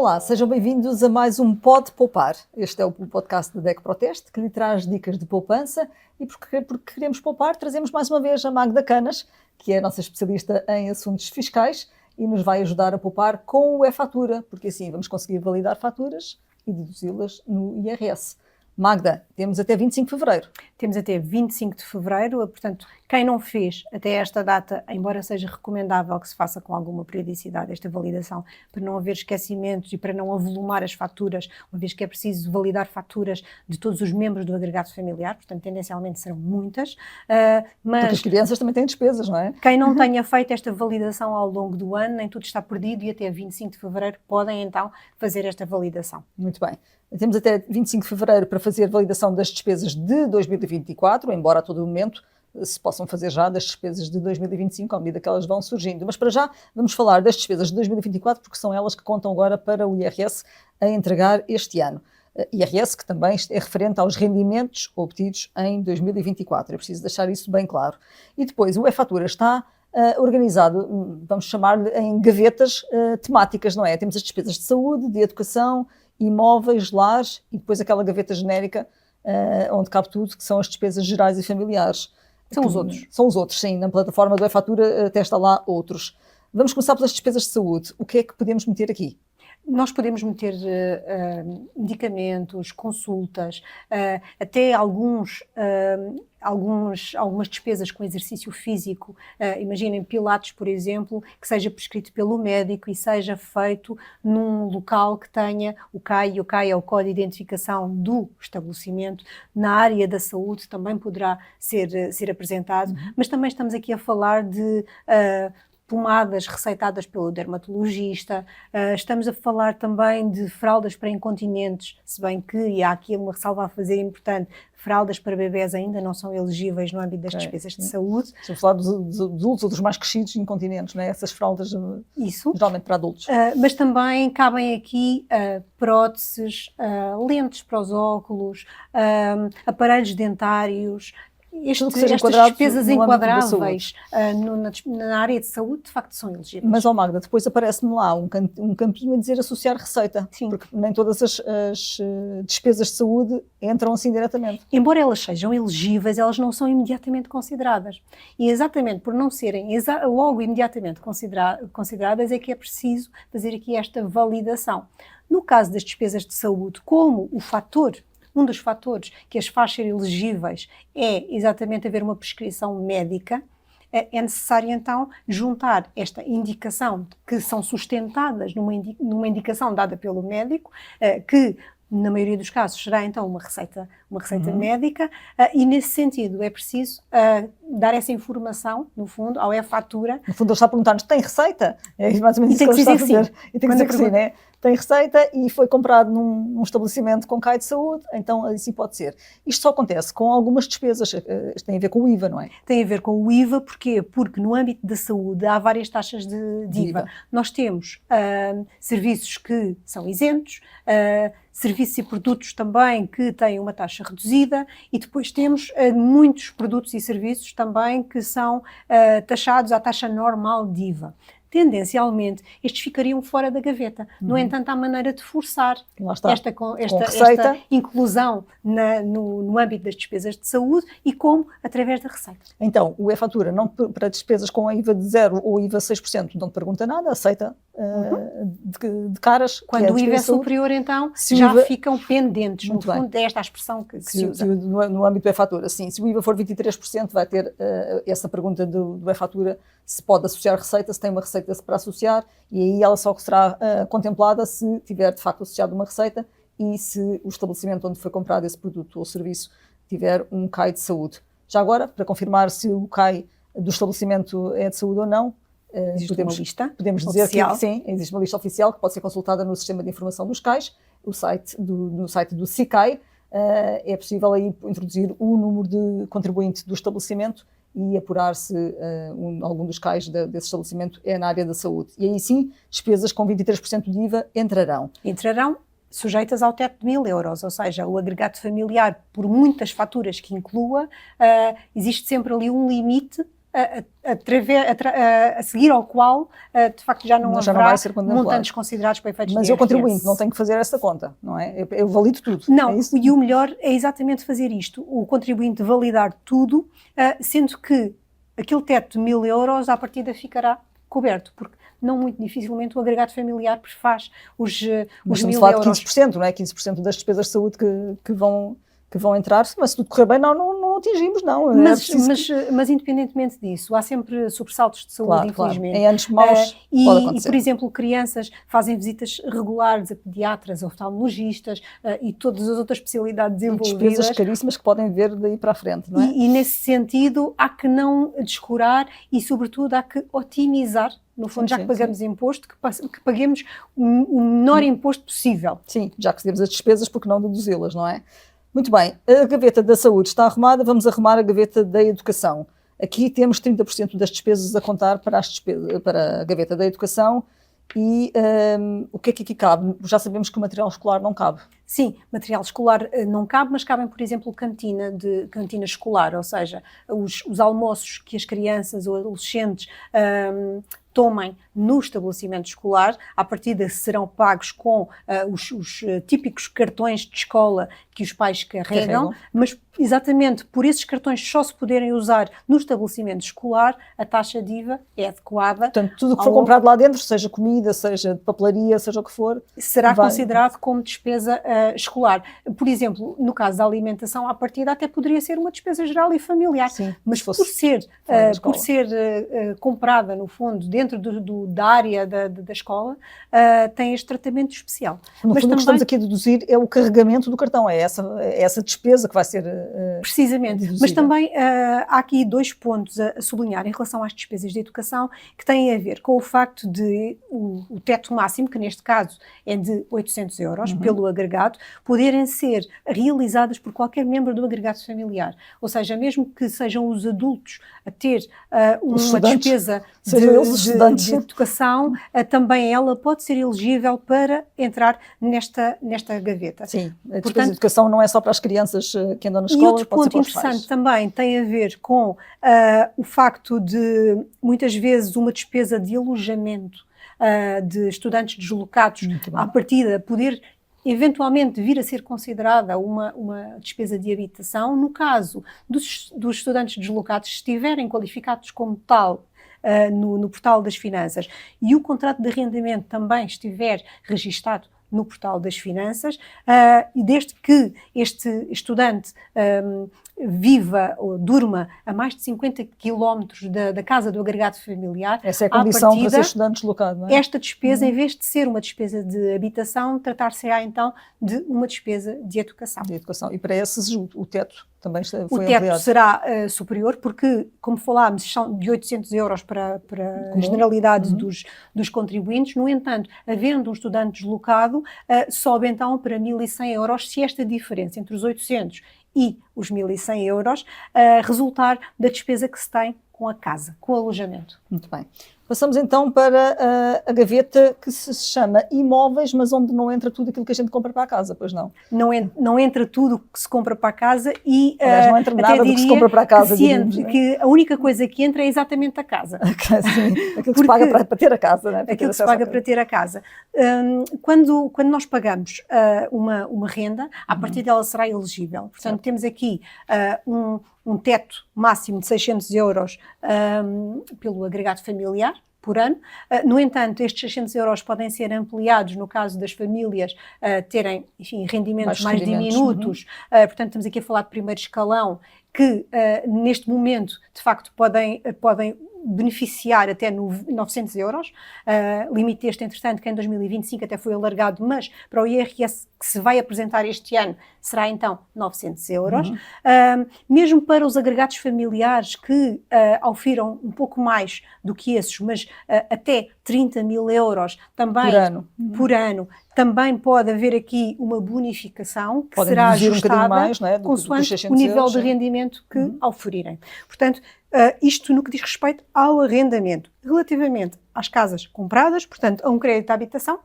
Olá, sejam bem-vindos a mais um Pode Poupar. Este é o podcast da DEC Proteste, que lhe traz dicas de poupança e porque queremos poupar, trazemos mais uma vez a Magda Canas, que é a nossa especialista em assuntos fiscais e nos vai ajudar a poupar com o e-fatura, porque assim vamos conseguir validar faturas e deduzi-las no IRS. Magda, temos até 25 de fevereiro. Temos até 25 de fevereiro, portanto, quem não fez até esta data, embora seja recomendável que se faça com alguma periodicidade esta validação, para não haver esquecimentos e para não avolumar as faturas, uma vez que é preciso validar faturas de todos os membros do agregado familiar, portanto, tendencialmente serão muitas. Mas porque as crianças também têm despesas, não é? Quem não tenha feito esta validação ao longo do ano, nem tudo está perdido e até 25 de fevereiro podem então fazer esta validação. Muito bem. Temos até 25 de fevereiro para fazer validação das despesas de 2024, embora a todo momento se possam fazer já das despesas de 2025 à medida que elas vão surgindo. Mas para já vamos falar das despesas de 2024 porque são elas que contam agora para o IRS a entregar este ano. IRS que também é referente aos rendimentos obtidos em 2024. É preciso deixar isso bem claro. E depois o e-fatura está organizado, vamos chamar-lhe, em gavetas temáticas, não é? Temos as despesas de saúde, de educação, imóveis, lares e depois aquela gaveta genérica onde cabe tudo, que são as despesas gerais e familiares. São os outros. São os outros, sim. Na plataforma do e-fatura até está lá outros. Vamos começar pelas despesas de saúde. O que é que podemos meter aqui? Nós podemos meter medicamentos, consultas, até algumas despesas com exercício físico. Imaginem pilates, por exemplo, que seja prescrito pelo médico e seja feito num local que tenha o CAI, e o CAI é o Código de Identificação do estabelecimento. Na área da saúde também poderá ser apresentado, mas também estamos aqui a falar de pomadas receitadas pelo dermatologista, estamos a falar também de fraldas para incontinentes, se bem que, e há aqui uma ressalva a fazer importante, fraldas para bebés ainda não são elegíveis no âmbito das despesas de saúde. Estamos a falar dos adultos ou dos mais crescidos incontinentes, não é? Essas fraldas geralmente para adultos. Mas também cabem aqui próteses, lentes para os óculos, aparelhos dentários. Estas despesas enquadráveis na área de saúde, de facto, são elegíveis. Mas, Magda, depois aparece-me lá um campinho a dizer associar receita. Sim. Porque nem todas as despesas de saúde entram assim diretamente. Embora elas sejam elegíveis, elas não são imediatamente consideradas. E exatamente por não serem logo imediatamente consideradas é que é preciso fazer aqui esta validação. No caso das despesas de saúde, como um dos fatores que as faz ser elegíveis é exatamente haver uma prescrição médica, é necessário então juntar esta indicação que são sustentadas numa indicação dada pelo médico, que na maioria dos casos será então uma receita médica, e nesse sentido é preciso dar essa informação, no fundo, ao e-fatura. No fundo ele está a perguntar-nos, tem receita? É mais ou menos isso que ele está a fazer. Sim. E tem que dizer que sim, né? Tem receita e foi comprado num estabelecimento com CAI de saúde, então assim pode ser. Isto só acontece com algumas despesas, tem a ver com o IVA, não é? Tem a ver com o IVA, porquê? Porque no âmbito da saúde há várias taxas de IVA. Nós temos serviços que são isentos, serviços e produtos também que têm uma taxa reduzida e depois temos muitos produtos e serviços também que são taxados à taxa normal de IVA. Tendencialmente, estes ficariam fora da gaveta. No entanto, há maneira de forçar esta inclusão no âmbito das despesas de saúde e como? Através da receita. Então, o e-fatura, não para despesas com IVA de 0 ou IVA 6%, não te pergunta nada, aceita de caras. Quando o IVA é superior, então, já ficam pendentes. No fundo, é esta a expressão que se usa. No âmbito do e-fatura, sim. Se o IVA for 23%, vai ter essa pergunta do e-fatura, se pode associar receita, se tem uma receita para associar, e aí ela só será contemplada se tiver de facto associado uma receita e se o estabelecimento onde foi comprado esse produto ou serviço tiver um CAI de saúde. Já agora, para confirmar se o CAI do estabelecimento é de saúde ou não, podemos dizer que sim, existe uma lista oficial que pode ser consultada no Sistema de Informação dos CAIs, no site do SICAI. É possível aí introduzir o número de contribuinte do estabelecimento e apurar se algum dos CAIs desse estabelecimento é na área da saúde. E aí sim, despesas com 23% de IVA entrarão. Sujeitas ao teto de 1.000 euros, ou seja, o agregado familiar, por muitas faturas que inclua, existe sempre ali um limite a seguir ao qual, de facto, já não haverá vai ser contemplado. montantes considerados para efeitos de Mas IRS. eu contribuinte não tenho que fazer essa conta, não é? Eu valido tudo. Não, é isso? e o melhor é exatamente fazer isto, o contribuinte validar tudo, sendo que aquele teto de 1.000 euros à partida ficará coberto, porque não muito dificilmente o agregado familiar prefaz os 1.000 euros. 15%, não é? 15% das despesas de saúde que vão entrar, mas se tudo correr bem, não atingimos, não. Mas independentemente disso, há sempre sobressaltos de saúde, infelizmente. Claro. Em anos maus pode acontecer. E, por exemplo, crianças fazem visitas regulares a pediatras, a oftalmologistas e todas as outras especialidades envolvidas. Despesas caríssimas que podem ver daí para a frente, não é? E nesse sentido, há que não descurar e, sobretudo, há que otimizar. No fundo, já que pagamos imposto, que paguemos o menor imposto possível. Sim, já que temos as despesas, porque não deduzi-las, não é? Muito bem, a gaveta da saúde está arrumada, vamos arrumar a gaveta da educação. Aqui temos 30% das despesas a contar para a gaveta da educação e o que é que aqui cabe? Já sabemos que o material escolar não cabe. Sim, material escolar não cabe, mas cabem, por exemplo, cantina escolar, ou seja, os almoços que as crianças ou adolescentes tomem no estabelecimento escolar, à partida serão pagos com os típicos cartões de escola que os pais carregam, mas exatamente por esses cartões só se poderem usar no estabelecimento escolar, a taxa de IVA é adequada. Portanto, tudo o que for comprado lá dentro, seja comida, seja papelaria, seja o que for, será considerado como despesa escolar. Por exemplo, no caso da alimentação, à partida até poderia ser uma despesa geral e familiar, sim, mas por ser comprada, no fundo, dentro da área da escola, tem este tratamento especial. No fundo, o que estamos aqui a deduzir é o carregamento do cartão, é essa despesa que vai ser precisamente, deduzida. Mas também há aqui 2 pontos a sublinhar em relação às despesas de educação que têm a ver com o facto de o teto máximo, que neste caso é de 800 euros pelo agregado, poderem ser realizadas por qualquer membro do agregado familiar. Ou seja, mesmo que sejam os adultos a ter uma despesa de educação, também ela pode ser elegível para entrar nesta gaveta. Sim, a despesa de educação não é só para as crianças que andam na escola, e outro ponto interessante também tem a ver com o facto de, muitas vezes, uma despesa de alojamento de estudantes deslocados à partida poder eventualmente vir a ser considerada uma despesa de habitação, no caso dos estudantes deslocados, se estiverem qualificados como tal no portal das finanças e o contrato de arrendamento também estiver registado no portal das finanças, e desde que este estudante viva ou durma a mais de 50 quilómetros da casa do agregado familiar, essa é a condição para ser estudante deslocado, não é? Esta despesa, em vez de ser uma despesa de habitação, tratar-se-á então de uma despesa de educação. E para esses o teto também foi ampliado. O teto será superior porque, como falámos, são de 800 euros para a generalidade dos contribuintes. No entanto, havendo um estudante deslocado, sobe então para 1.100 euros se esta diferença entre os 800 e os 1.100 euros resultar da despesa que se tem com a casa, com o alojamento. Muito bem. Passamos então para a gaveta que se chama imóveis, mas onde não entra tudo aquilo que a gente compra para a casa, pois não? Não entra tudo que se compra para a casa e aliás, não entra nada do que se compra para a casa. Que a única coisa que entra é exatamente a casa. Sim, aquilo que se paga para ter a casa. Não é? Aquilo que se paga para ter a casa. Quando nós pagamos uma renda, a partir dela será elegível. Portanto, temos aqui um teto máximo de 600 euros pelo agregado familiar por ano. No entanto, estes 600 euros podem ser ampliados no caso das famílias terem, enfim, rendimentos mais diminutos. Portanto, estamos aqui a falar de primeiro escalão, que neste momento, de facto, podem beneficiar até 900 euros, limite este, entretanto, que em 2025 até foi alargado, mas para o IRS que se vai apresentar este ano será então 900 euros. Mesmo para os agregados familiares que ofiram um pouco mais do que esses, mas até 30.000 euros também por ano, também pode haver aqui uma bonificação que será ajustada mais, não é? consoante o nível de rendimento que oferirem. Portanto, isto no que diz respeito ao arrendamento. Relativamente às casas compradas, portanto, a um crédito à habitação.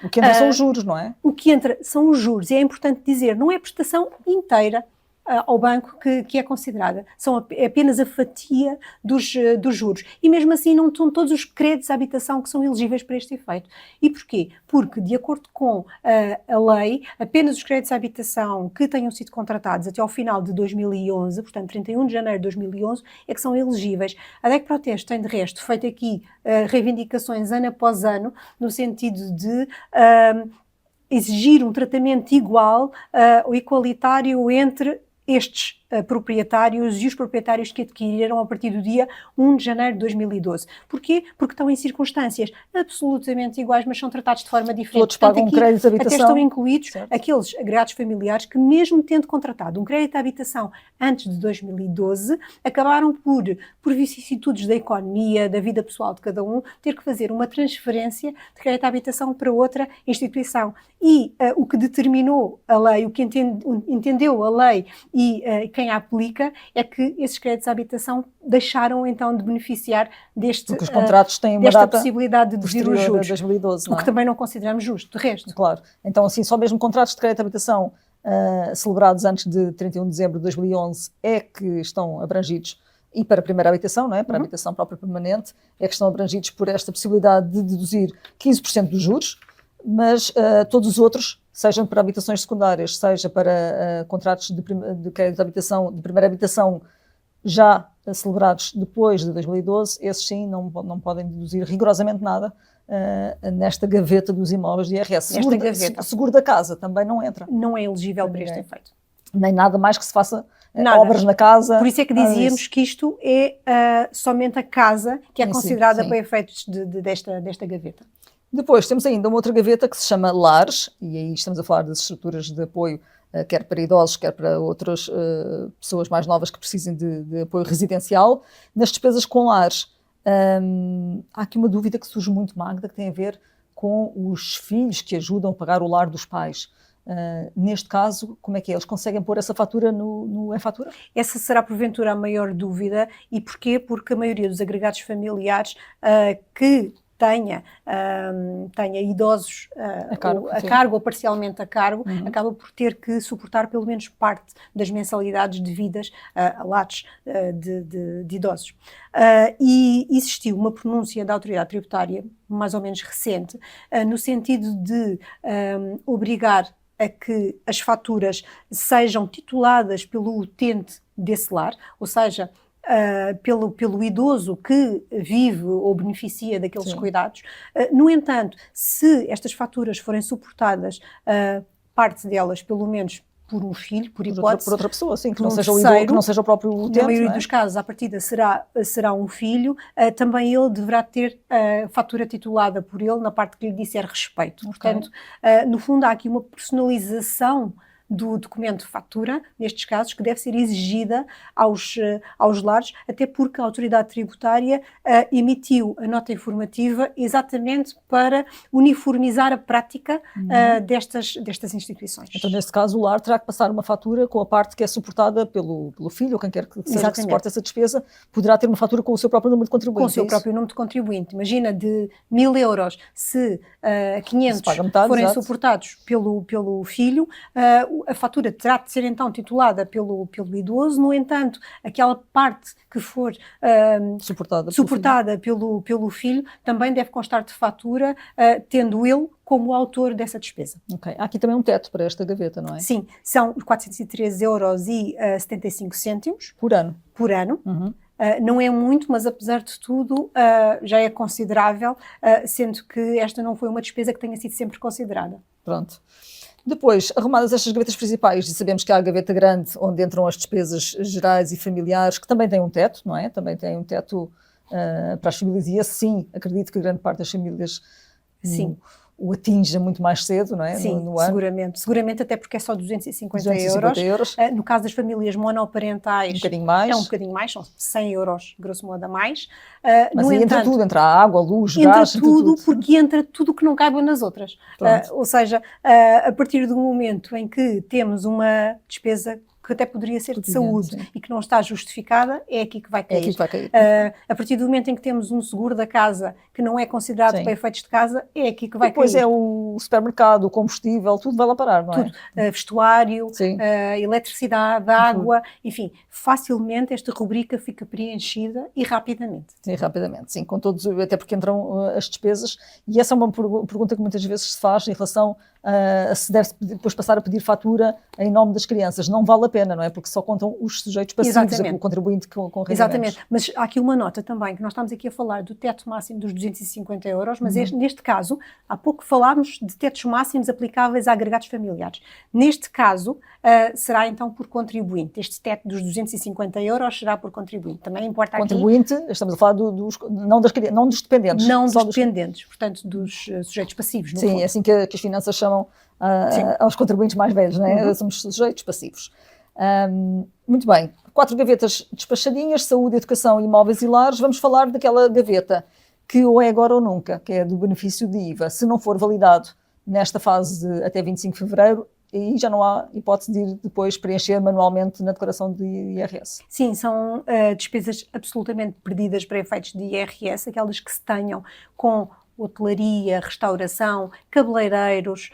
O que entra são os juros, não é? O que entra são os juros, e é importante dizer, não é a prestação inteira ao banco que é considerada. É apenas a fatia dos juros. E mesmo assim não são todos os créditos à habitação que são elegíveis para este efeito. E porquê? Porque, de acordo com a lei, apenas os créditos à habitação que tenham sido contratados até ao final de 2011, portanto 31 de janeiro de 2011, é que são elegíveis. A DEC Proteste tem, de resto, feito aqui reivindicações ano após ano, no sentido de exigir um tratamento igual ou igualitário entre estes proprietários e os proprietários que adquiriram a partir do dia 1 de janeiro de 2012. Porquê? Porque estão em circunstâncias absolutamente iguais, mas são tratados de forma diferente. Todos pagam aqui, crédito de habitação. Até estão incluídos certo. Aqueles agregados familiares que, mesmo tendo contratado um crédito de habitação antes de 2012, acabaram por vicissitudes da economia, da vida pessoal de cada um, ter que fazer uma transferência de crédito de habitação para outra instituição. E o que determinou a lei, o que entendeu a lei e quem a aplica, é que esses créditos de habitação deixaram então de beneficiar porque os contratos têm uma desta data possibilidade de deduzir os juros, 2012, o que também não consideramos justo, de resto. Claro. Então, assim, só mesmo contratos de crédito de habitação celebrados antes de 31 de dezembro de 2011 é que estão abrangidos, e para a primeira habitação, não é? Para a habitação própria permanente, é que estão abrangidos por esta possibilidade de deduzir 15% dos juros, mas todos os outros, seja para habitações secundárias, seja para contratos de crédito de habitação, de primeira habitação já celebrados depois de 2012, esses sim não podem deduzir rigorosamente nada nesta gaveta dos imóveis de IRS. Seguro da casa também não entra. Não é elegível para este efeito. Nem nada mais que se faça obras na casa. Por isso é que dizíamos que isto é somente a casa que é considerada para efeitos desta gaveta. Depois temos ainda uma outra gaveta que se chama lares, e aí estamos a falar das estruturas de apoio, quer para idosos, quer para outras pessoas mais novas que precisem de apoio residencial. Nas despesas com lares, há aqui uma dúvida que surge muito, Magda, que tem a ver com os filhos que ajudam a pagar o lar dos pais. Neste caso, como é que é? Eles conseguem pôr essa fatura no e-fatura? Essa será, porventura, a maior dúvida. E porquê? Porque a maioria dos agregados familiares que tenha idosos a cargo ou parcialmente a cargo, acaba por ter que suportar pelo menos parte das mensalidades devidas a lares de idosos. E existiu uma pronúncia da autoridade tributária, mais ou menos recente, no sentido de obrigar a que as faturas sejam tituladas pelo utente desse lar, ou seja, pelo idoso que vive ou beneficia daqueles cuidados. No entanto, se estas faturas forem suportadas, parte delas, pelo menos por um filho, por hipótese, por outra pessoa, sim, que não seja o idoso, que não seja o próprio utente. Na maioria dos casos, à partida, será um filho, também ele deverá ter a fatura titulada por ele na parte que lhe disser respeito. Portanto, no fundo, há aqui uma personalização do documento de fatura, nestes casos, que deve ser exigida aos lares, até porque a autoridade tributária emitiu a nota informativa exatamente para uniformizar a prática destas instituições. Então, neste caso, o lar terá que passar uma fatura com a parte que é suportada pelo filho, ou quem quer que seja que suporte essa despesa, poderá ter uma fatura com o seu próprio número de contribuinte. Com o seu próprio número de contribuinte. Imagina, de 1.000 euros, se 500 forem suportados pelo filho, a fatura terá de ser então titulada pelo idoso. No entanto, aquela parte que for suportada pelo filho também deve constar de fatura, tendo ele como autor dessa despesa. Ok. Há aqui também um teto para esta gaveta, não é? Sim, são 413,75 € por ano. Não é muito, mas apesar de tudo já é considerável, sendo que esta não foi uma despesa que tenha sido sempre considerada. Pronto. Depois, arrumadas estas gavetas principais, e sabemos que há a gaveta grande, onde entram as despesas gerais e familiares, que também tem um teto, não é? Também tem um teto para as famílias, e esse sim, acredito que grande parte das famílias o atinja muito mais cedo, não é? Sim, no ano. Seguramente, até porque é só 250 euros. No caso das famílias monoparentais, um bocadinho mais. É um bocadinho mais, são 100 euros, grosso modo, a mais. Mas aí entra tudo, entra a água, a luz, gás... Entra tudo, porque entra tudo que não caiba nas outras. Ou seja, a partir do momento em que temos uma despesa que até poderia ser de Cotidiano, saúde sim. e que não está justificada, é aqui que vai É cair. aqui que vai cair. A partir do momento em que temos um seguro da casa que não é considerado Sim. para efeitos de casa, é aqui que vai Depois cair. é o supermercado, o combustível, tudo vai lá parar, não é? Tudo. Vestuário, Sim. eletricidade, água, enfim, facilmente esta rubrica fica preenchida e rapidamente. Sim, rapidamente, sim, com todos, até porque entram as despesas, e essa é uma pergunta que muitas vezes se faz em relação a se deve depois passar a pedir fatura em nome das crianças. Não vale a pena, não é? Porque só contam os sujeitos passivos, o contribuinte com rendimentos. Exatamente, mas há aqui uma nota também, que nós estamos aqui a falar do teto máximo dos 250 euros, mas neste caso, há pouco falámos de tetos máximos aplicáveis a agregados familiares. Neste caso, será então por contribuinte. Este teto dos 250 euros será por contribuinte. Também importa aqui... Contribuinte, estamos a falar não dos dependentes. Não dos dependentes, portanto, dos sujeitos passivos, no Sim, fundo. é assim que as finanças chamam aos contribuintes mais velhos, não é? Somos sujeitos passivos. Muito bem, 4 gavetas despachadinhas, saúde, educação, imóveis e lares. Vamos falar daquela gaveta que ou é agora ou nunca, que é do benefício de IVA. Se não for validado nesta fase de até 25 de fevereiro, e já não há hipótese de ir depois preencher manualmente na declaração de IRS. Sim, são despesas absolutamente perdidas para efeitos de IRS, aquelas que se tenham com hotelaria, restauração, cabeleireiros,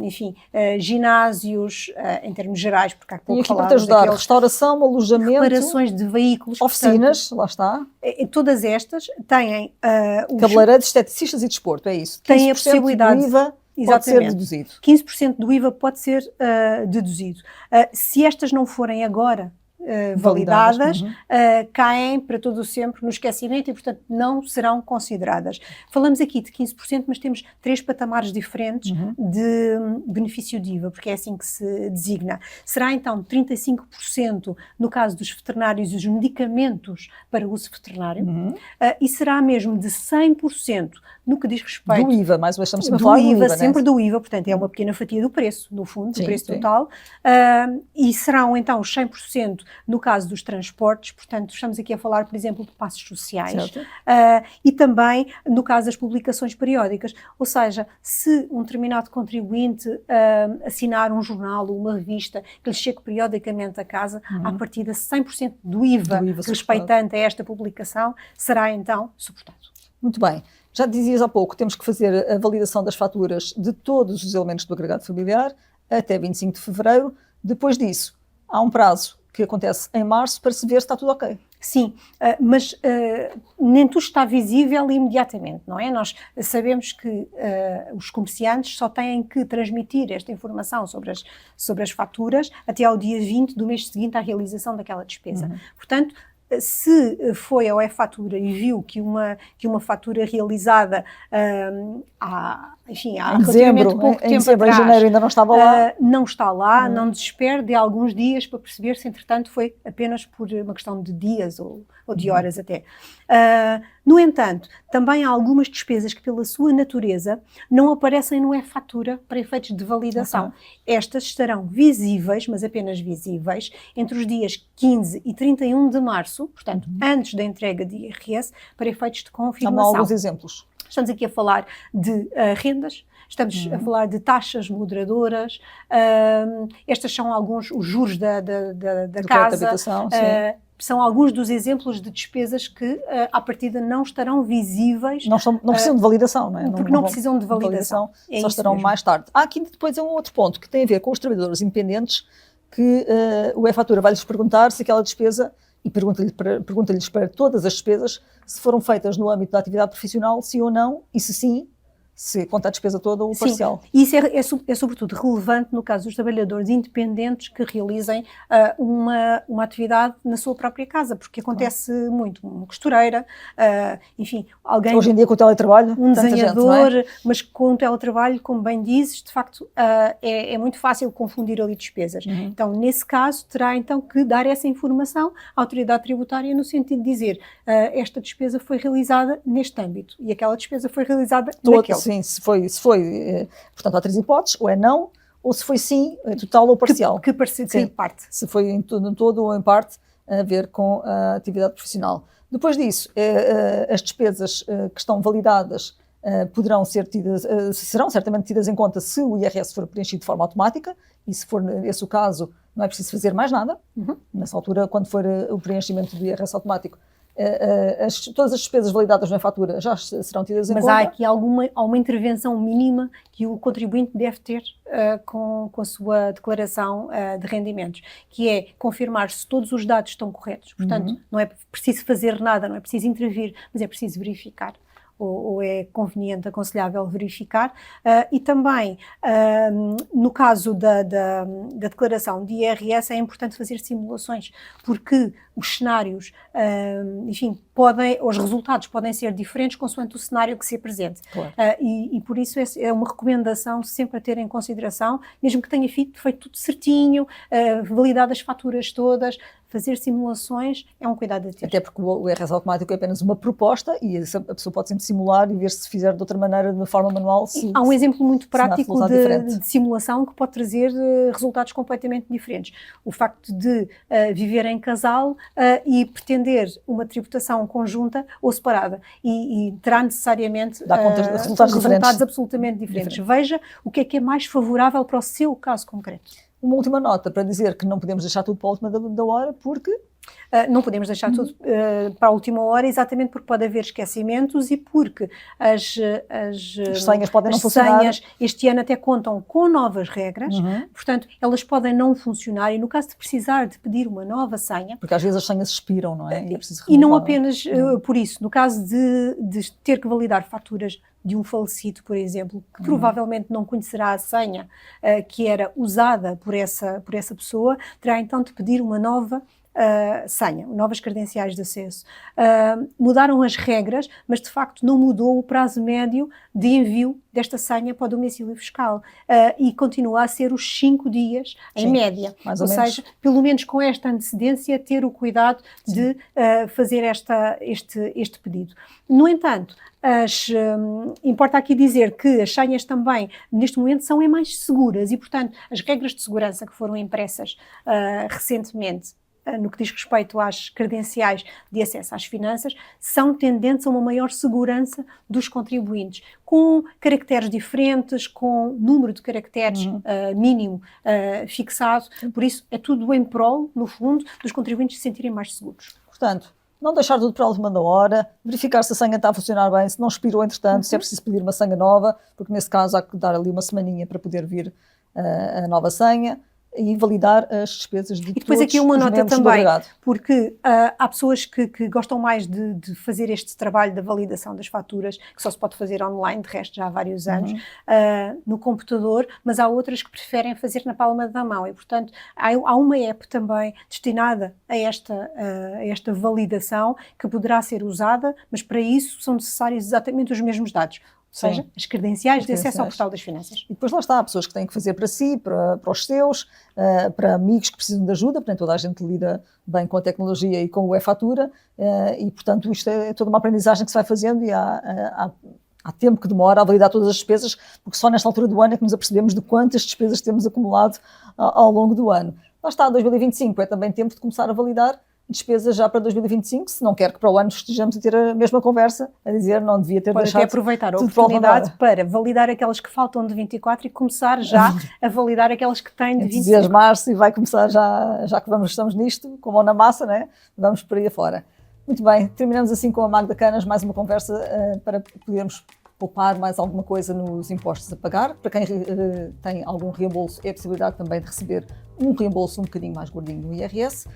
enfim, ginásios, em termos gerais, porque há pouco e aqui para te falámos ajudar, daqueles... alojamento, reparações de veículos, oficinas, portanto, lá está. Todas estas têm... Cabeleireiros, esteticistas e desporto, é isso. Têm a possibilidade... do IVA pode ser deduzido. 15% do IVA pode ser deduzido. Se estas não forem agora validadas, caem para todo o sempre no esquecimento e, portanto, não serão consideradas. Falamos aqui de 15%, mas temos 3 patamares diferentes de benefício de IVA, porque é assim que se designa. Será, então, 35% no caso dos veterinários e os medicamentos para uso veterinário, e será mesmo de 100% no que diz respeito... Do IVA, mais uma vez estamos sempre a falar do IVA, sempre né? do IVA, portanto, é uma pequena fatia do preço, no fundo, do preço sim. total, e serão, então, 100% no caso dos transportes, portanto, estamos aqui a falar, por exemplo, de passos sociais, e também no caso das publicações periódicas, ou seja, se um determinado contribuinte assinar um jornal ou uma revista que lhe chegue periodicamente a casa, à partida 100% do IVA respeitante a esta publicação será então suportado. Muito bem. Já dizias há pouco, temos que fazer a validação das faturas de todos os elementos do agregado familiar até 25 de fevereiro. Depois disso, há um prazo que acontece em março para se ver se está tudo ok. Sim, mas nem tudo está visível imediatamente, não é? Nós sabemos que os comerciantes só têm que transmitir esta informação sobre as faturas até ao dia 20 do mês seguinte à realização daquela despesa. Portanto, se foi ao e-fatura e viu que uma fatura realizada há relativamente pouco tempo atrás, em janeiro ainda não estava lá. Não está lá, não desespere de alguns dias para perceber se entretanto foi apenas por uma questão de dias ou de horas até. No entanto, também há algumas despesas que pela sua natureza não aparecem no e-fatura para efeitos de validação. Estas estarão visíveis, mas apenas visíveis, entre os dias 15 e 31 de março, portanto, antes da entrega de IRS, para efeitos de confirmação. Há alguns exemplos. Estamos aqui a falar de rendas, estamos a falar de taxas moderadoras, estes são alguns, os juros da casa, habitação, são alguns dos exemplos de despesas que à partida não estarão visíveis. Não precisam de validação, não é? Porque não precisam de validação. Só estarão mais tarde. Há aqui depois um outro ponto que tem a ver com os trabalhadores independentes, que o e-fatura vai-lhes perguntar se aquela despesa, e pergunta-lhes para todas as despesas, se foram feitas no âmbito da atividade profissional, sim ou não, e se sim, se conta a despesa toda ou parcial. E isso é sobretudo relevante no caso dos trabalhadores independentes que realizem uma atividade na sua própria casa, porque acontece muito, uma costureira, enfim, alguém... Hoje em dia com o teletrabalho, um desenhador, gente, mas com o teletrabalho, como bem dizes, de facto é muito fácil confundir ali despesas. Então, nesse caso, terá então que dar essa informação à autoridade tributária no sentido de dizer esta despesa foi realizada neste âmbito e aquela despesa foi realizada naquele. Sim, se foi, portanto, há 3 hipóteses, ou é não, ou se foi sim, total ou parcial. Que parece ser parte. Se foi em todo ou em parte a ver com a atividade profissional. Depois disso, as despesas que estão validadas poderão ser serão certamente tidas em conta se o IRS for preenchido de forma automática, e se for esse o caso, não é preciso fazer mais nada. Nessa altura, quando for o preenchimento do IRS automático, todas as despesas validadas na fatura já serão tidas em conta. Mas há aqui alguma intervenção mínima que o contribuinte deve ter com a sua declaração de rendimentos, que é confirmar se todos os dados estão corretos. Portanto, não é preciso fazer nada, não é preciso intervir, mas é preciso verificar. Ou é conveniente, aconselhável verificar. E também, no caso da declaração de IRS, é importante fazer simulações, porque os cenários, enfim, os resultados podem ser diferentes consoante o cenário que se apresente. Claro. E por isso é uma recomendação sempre a ter em consideração, mesmo que tenha feito tudo certinho, validado as faturas todas, fazer simulações é um cuidado a ter. Até porque o IRS automático é apenas uma proposta e a pessoa pode sempre simular e ver se fizer de outra maneira, de forma manual. Há um exemplo muito prático de simulação que pode trazer resultados completamente diferentes. O facto de viver em casal e pretender uma tributação conjunta ou separada e terá necessariamente dá conta de resultados absolutamente diferentes. Veja o que é mais favorável para o seu caso concreto. Uma última nota para dizer que não podemos deixar tudo para a última da hora, porque... não podemos deixar tudo para a última hora, exatamente porque pode haver esquecimentos e porque as senhas podem não funcionar. As senhas este ano até contam com novas regras, portanto, elas podem não funcionar e no caso de precisar de pedir uma nova senha... Porque às vezes as senhas expiram, não é? E não apenas por isso, no caso de ter que validar faturas de um falecido, por exemplo, que provavelmente não conhecerá a senha que era usada por essa pessoa, terá então de pedir uma nova senha, novas credenciais de acesso. Mudaram as regras, mas de facto não mudou o prazo médio de envio desta senha para o domicílio fiscal e continua a ser os 5 dias em média. Mais ou seja, pelo menos com esta antecedência, ter o cuidado de fazer este pedido. No entanto, importa aqui dizer que as senhas também, neste momento, são mais seguras e, portanto, as regras de segurança que foram impressas recentemente no que diz respeito às credenciais de acesso às finanças, são tendentes a uma maior segurança dos contribuintes, com caracteres diferentes, com número de caracteres mínimo fixado, por isso é tudo em prol, no fundo, dos contribuintes se sentirem mais seguros. Portanto, não deixar tudo para a última da hora, verificar se a senha está a funcionar bem, se não expirou entretanto, se é preciso pedir uma senha nova, porque nesse caso há que dar ali uma semaninha para poder vir a nova senha, e validar as despesas de todos. E depois aqui uma nota também, do porque há pessoas que gostam mais de fazer este trabalho da validação das faturas, que só se pode fazer online, de resto já há vários anos, no computador, mas há outras que preferem fazer na palma da mão e, portanto, há uma app também destinada a esta validação que poderá ser usada, mas para isso são necessários exatamente os mesmos dados. Ou seja, as credenciais de acesso ao portal das finanças. E depois lá está, há pessoas que têm que fazer para si, para os seus, para amigos que precisam de ajuda, portanto toda a gente lida bem com a tecnologia e com o e-fatura e portanto isto é toda uma aprendizagem que se vai fazendo e há tempo que demora a validar todas as despesas, porque só nesta altura do ano é que nos apercebemos de quantas despesas temos acumulado ao longo do ano. Lá está, 2025 é também tempo de começar a validar despesas já para 2025, se não quer que para o ano estejamos a ter a mesma conversa, a dizer não devia ter deixado. Pode até aproveitar a oportunidade para validar aquelas que faltam de 24 e começar já a validar aquelas que têm de 25. Entusiasmar-se e vai começar já que estamos nisto, com a mão na massa, né? Vamos por aí afora. Muito bem, terminamos assim com a Magda Canas, mais uma conversa para podermos poupar mais alguma coisa nos impostos a pagar. Para quem tem algum reembolso, é a possibilidade também de receber um reembolso um bocadinho mais gordinho no IRS.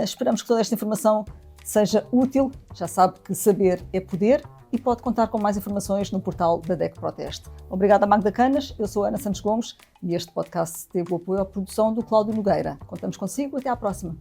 Esperamos que toda esta informação seja útil. Já sabe que saber é poder e pode contar com mais informações no portal da DEC Proteste. Obrigada, Magda Canas. Eu sou a Ana Santos Gomes e este podcast teve o apoio à produção do Cláudio Nogueira. Contamos consigo. Até à próxima.